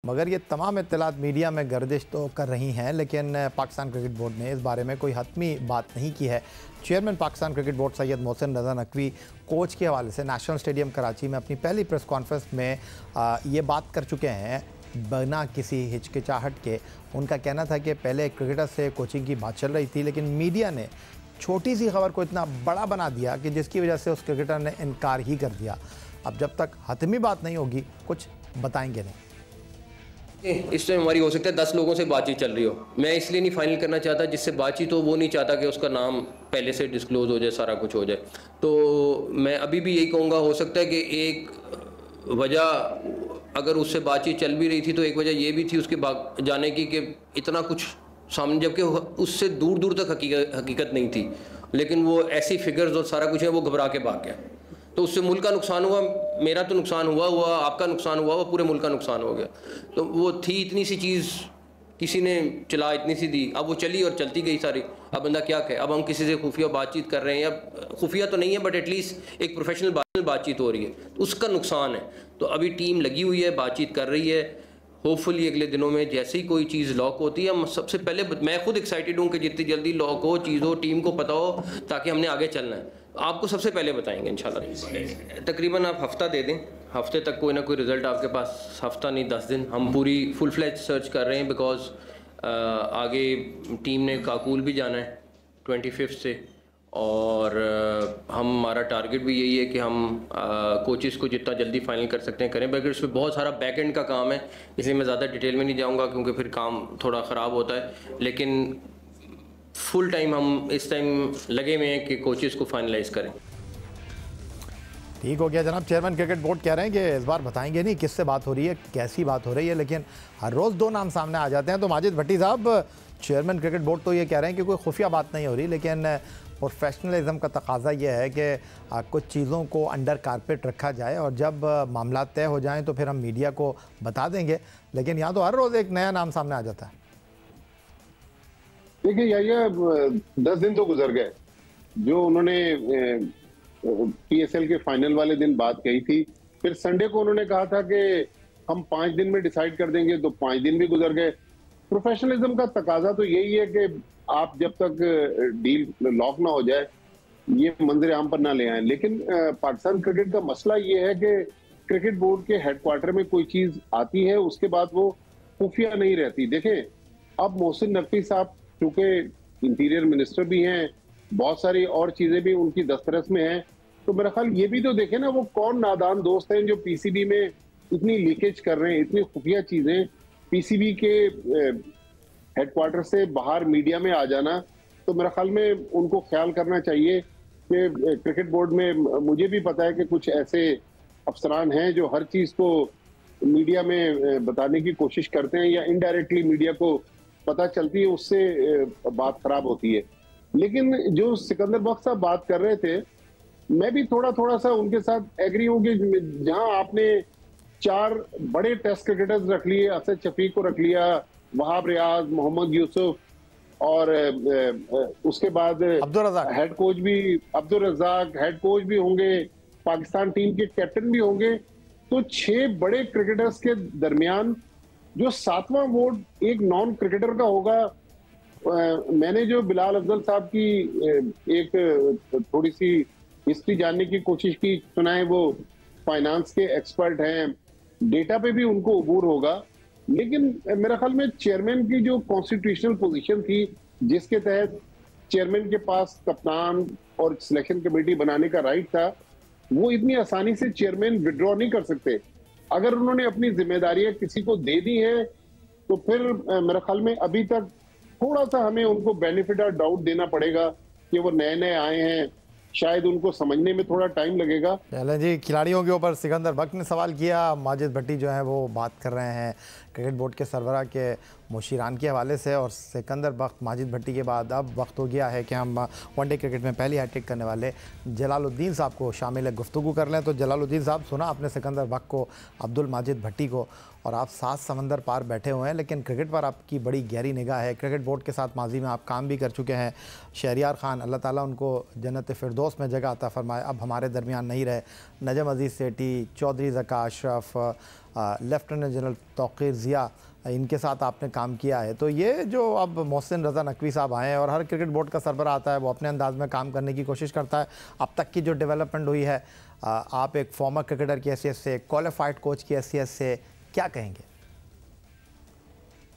मगर ये तमाम इत्तलात मीडिया में गर्दिश तो कर रही हैं, लेकिन पाकिस्तान क्रिकेट बोर्ड ने इस बारे में कोई हतमी बात नहीं की है। Chairman Pakistan cricket board Syed Mohsin Raza Naqvi coach के हवाले से नेशनल स्टेडियम कराची में अपनी पहली प्रेस कॉन्फ्रेंस में ये बात कर चुके हैं बिना किसी हिचकिचाहट के। उनका कहना था कि पहले क्रिकेटर से कोचिंग की बात चल रही थी, लेकिन मीडिया ने छोटी सी खबर को इतना बड़ा बना दिया कि जिसकी वजह से उस क्रिकेटर ने इनकार ही कर दिया। अब जब तक हतमी बात नहीं होगी कुछ बताएंगे नहीं। इस टाइम हमारी हो सकता है 10 लोगों से बातचीत चल रही हो। मैं इसलिए नहीं फाइनल करना चाहता, जिससे बातचीत हो वो नहीं चाहता कि उसका नाम पहले से डिस्क्लोज हो जाए, सारा कुछ हो जाए। तो मैं अभी भी यही कहूँगा, हो सकता है कि एक वजह अगर उससे बातचीत चल भी रही थी तो एक वजह ये भी थी उसके भाग जाने की कि इतना कुछ सामने, जबकि उससे दूर दूर तक हकीकत नहीं थी, लेकिन वो ऐसी फिगर्स और सारा कुछ है, वो घबरा के भाग गया। तो उससे मुल्क का नुकसान हुआ, मेरा तो नुकसान हुआ, आपका नुकसान हुआ, पूरे मुल्क का नुकसान हो गया। तो वो थी इतनी सी चीज़, किसी ने चला इतनी सी दी, अब वो चली और चलती गई सारी। अब बंदा क्या कहे, अब हम किसी से खुफिया बातचीत कर रहे हैं, या खुफिया तो नहीं है बट एटलीस्ट एक प्रोफेशनल बातचीत हो रही है, तो उसका नुकसान है। तो अभी टीम लगी हुई है, बातचीत कर रही है। होपफुली अगले दिनों में जैसे ही कोई चीज़ लॉक होती है, हम सबसे पहले, मैं खुद एक्साइटेड हूँ कि जितनी जल्दी लॉक हो चीज़ हो, टीम को पता हो, ताकि हमने आगे चलना है। आपको सबसे पहले बताएंगे इंशाल्लाह। तकरीबन आप हफ्ता दे दें, हफ्ते तक कोई ना कोई रिज़ल्ट आपके पास, हफ्ता नहीं 10 दिन। हम पूरी फुल फ्लैज सर्च कर रहे हैं, बिकॉज आगे टीम ने काकूल भी जाना है 25 से, और हमारा टारगेट भी यही है कि हम कोचेस को जितना जल्दी फाइनल कर सकते हैं करें। बल्कि उसमें बहुत सारा बैक एंड का काम है, इसलिए मैं ज़्यादा डिटेल में नहीं जाऊंगा क्योंकि फिर काम थोड़ा ख़राब होता है। लेकिन फुल टाइम हम इस टाइम लगे हुए हैं कि कोचेस को फाइनलाइज करें। ठीक हो गया जनाब। चेयरमैन क्रिकेट बोर्ड कह रहे हैं कि इस बार बताएंगे नहीं किससे बात हो रही है, कैसी बात हो रही है, लेकिन हर रोज़ दो नाम सामने आ जाते हैं। तो माजिद भट्टी साहब, चेयरमैन क्रिकेट बोर्ड तो ये कह रहे हैं कि कोई खुफिया बात नहीं हो रही, लेकिन प्रोफेशनलिज्म का तकाजा ये है कि कुछ चीज़ों को अंडर कारपेट रखा जाए और जब मामला तय हो जाएं तो फिर हम मीडिया को बता देंगे। लेकिन यहाँ तो हर रोज़ एक नया नाम सामने आ जाता है। देखिए यार, 10 दिन तो गुजर गए। जो उन्होंने पीएसएल के फाइनल वाले दिन बात कही थी, फिर संडे को उन्होंने कहा था कि हम 5 दिन में डिसाइड कर देंगे, तो 5 दिन भी गुजर गए। प्रोफेशनलिज्म का तकाजा तो यही है कि आप जब तक डील लॉक ना हो जाए ये मंजर आम पर ना ले आए। लेकिन पाकिस्तान क्रिकेट का मसला ये है कि क्रिकेट बोर्ड के हेडक्वार्टर में कोई चीज आती है, उसके बाद वो खुफिया नहीं रहती। देखें, अब मोहसिन नकवी साहब चूंकि इंटीरियर मिनिस्टर भी हैं, बहुत सारी और चीजें भी उनकी दस्तरस में हैं, तो मेरा ख्याल ये भी तो देखें ना, वो कौन नादान दोस्त हैं जो पीसीबी में इतनी लीकेज कर रहे हैं, इतनी खुफिया चीजें पीसीबी के हेडक्वार्टर से बाहर मीडिया में आ जाना। तो मेरा ख्याल में उनको ख्याल करना चाहिए कि क्रिकेट बोर्ड में, मुझे भी पता है कि कुछ ऐसे अफसरान हैं जो हर चीज को मीडिया में बताने की कोशिश करते हैं, या इनडायरेक्टली मीडिया को पता चलती है, उससे बात खराब होती है। लेकिन जो सिकंदर बख्श साहब बात कर रहे थे, मैं भी थोड़ा सा उनके साथ एग्री हूँ कि जहां आपने 4 बड़े टेस्ट क्रिकेटर्स रख लिए, असद शफीक को रख लिया, वहाब रियाज, मोहम्मद यूसुफ, और उसके बाद हेड कोच भी अब्दुल रज़ाक, हेड कोच भी होंगे, पाकिस्तान टीम के कैप्टन भी होंगे, तो 6 बड़े क्रिकेटर्स के दरमियान जो 7वां वोट एक नॉन क्रिकेटर का होगा। मैंने जो बिलाल अफजल साहब की एक थोड़ी सी हिस्ट्री जानने की कोशिश की, सुना है वो फाइनेंस के एक्सपर्ट हैं, डेटा पे भी उनको अबूर होगा। लेकिन मेरा ख्याल में चेयरमैन की जो कॉन्स्टिट्यूशनल पोजीशन थी, जिसके तहत चेयरमैन के पास कप्तान और सिलेक्शन कमेटी बनाने का राइट था, वो इतनी आसानी से चेयरमैन विड्रॉ नहीं कर सकते। अगर उन्होंने अपनी जिम्मेदारियां किसी को दे दी हैं तो फिर मेरे ख्याल में अभी तक थोड़ा सा हमें उनको बेनिफिट ऑफ डाउट देना पड़ेगा कि वो नए नए आए हैं, शायद उनको समझने में थोड़ा टाइम लगेगा। चलें जी, खिलाड़ियों के ऊपर सिकंदर बख्श ने सवाल किया, माजिद भट्टी जो है वो बात कर रहे हैं क्रिकेट बोर्ड के सरबराह के मुशीरान के हवाले से। और सिकंदर बख्श, माजिद भट्टी के बाद अब वक्त हो गया है कि हम वनडे क्रिकेट में पहली हैट्रिक करने वाले जलालुद्दीन साहब को शामिल गुफ्तगू कर लें। तो जलालुद्दीन साहब, सुना आपने सिकंदर बख्श को, अब्दुल माजिद भट्टी को, और आप 7 समंदर पार बैठे हुए हैं, लेकिन क्रिकेट पर आपकी बड़ी गहरी निगाह है। क्रिकेट बोर्ड के साथ माजी में आप काम भी कर चुके हैं। शहरियार खान, अल्लाह ताला उनको जन्नत फिरदौस में जगह अता फरमाए, अब हमारे दरमियान नहीं रहे। नजम अजीज़ सेठी, चौधरी ज़का अशरफ, लेफ्टिनेंट जनरल तौक़ीर ज़िया, इनके साथ आपने काम किया है। तो ये जो अब मोहसिन रज़ा नकवी साहब आए हैं और हर क्रिकेट बोर्ड का सरबराह आता है, वो अपने अंदाज में काम करने की कोशिश करता है। अब तक की जो डेवलपमेंट हुई है, आप एक फॉर्मर क्रिकेटर की हैसियत से, क्वालिफाइड कोच की हैसियत से क्या कहेंगे?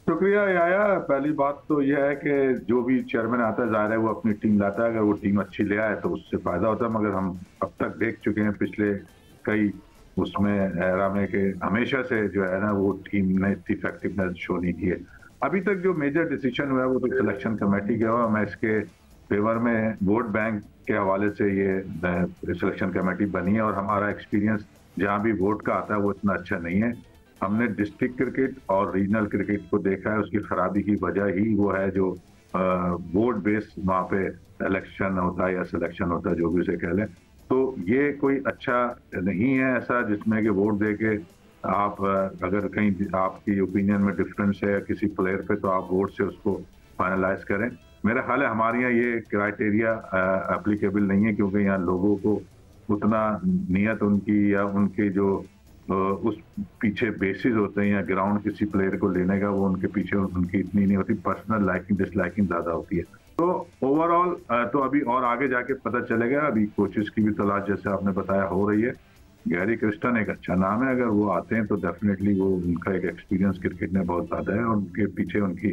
शुक्रिया याया। पहली बात तो यह है कि जो भी चेयरमैन आता है, ज़ाहिर है वो अपनी टीम लाता है। अगर वो टीम अच्छी ले आए तो उससे फ़ायदा होता है, मगर हम अब तक देख चुके हैं पिछले कई उसमें एरा में कि हमेशा से जो है ना वो टीम ने इतनी इफेक्टिवनेस शो नहीं की है। अभी तक जो मेजर डिसीजन हुआ है वो तो सिलेक्शन कमेटी का हुआ। मैं इसके फेवर में वोट बैंक के हवाले से ये सिलेक्शन कमेटी बनी है, और हमारा एक्सपीरियंस जहाँ भी वोट का आता है वो इतना अच्छा नहीं है। हमने डिस्ट्रिक्ट क्रिकेट और रीजनल क्रिकेट को देखा है, उसकी खराबी की वजह ही वो है जो वोट बेस वहाँ पे इलेक्शन होता है या सिलेक्शन होता है, जो भी उसे कह लें। तो ये कोई अच्छा नहीं है ऐसा जिसमें कि वोट दे के आप अगर कहीं आपकी ओपिनियन में डिफरेंस है किसी प्लेयर पे, तो आप वोट से उसको फाइनलाइज करें। मेरा ख्याल है हमारे यहाँ ये क्राइटेरिया एप्लीकेबल नहीं है, क्योंकि यहाँ लोगों को उतना नियत उनकी या उनके जो उस पीछे बेसिस होते हैं या ग्राउंड किसी प्लेयर को लेने का, वो उनके पीछे उनकी इतनी नहीं होती। पर्सनल लाइकिंग डिसलाइकिंग ज़्यादा होती है। तो ओवरऑल तो अभी और आगे जाके पता चलेगा। अभी कोचेस की भी तलाश जैसे आपने बताया हो रही है। गैरी क्रिस्टन एक अच्छा नाम है, अगर वो आते हैं तो डेफिनेटली वो उनका एक एक्सपीरियंस क्रिकेट में बहुत ज़्यादा है और उनके पीछे उनकी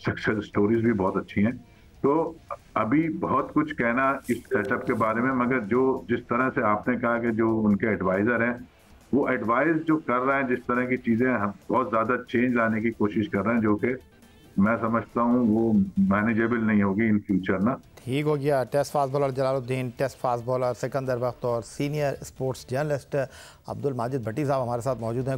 सक्सेस स्टोरीज भी बहुत अच्छी हैं। तो अभी बहुत कुछ कहना इस सेटअप के बारे में, मगर जो जिस तरह से आपने कहा कि जो उनके एडवाइज़र हैं वो एडवाइस जो कर रहे हैं, जिस तरह की चीज़ें हम बहुत ज़्यादा चेंज लाने की कोशिश कर रहे हैं, जो कि मैं समझता हूँ वो मैनेजेबल नहीं होगी इन फ्यूचर ना। ठीक हो गया। Test fast bowler Jalaluddin, test fast bowler Sikandar Bakht और senior sports journalist Abdul Majid Bhatti sahab हमारे साथ मौजूद हैं।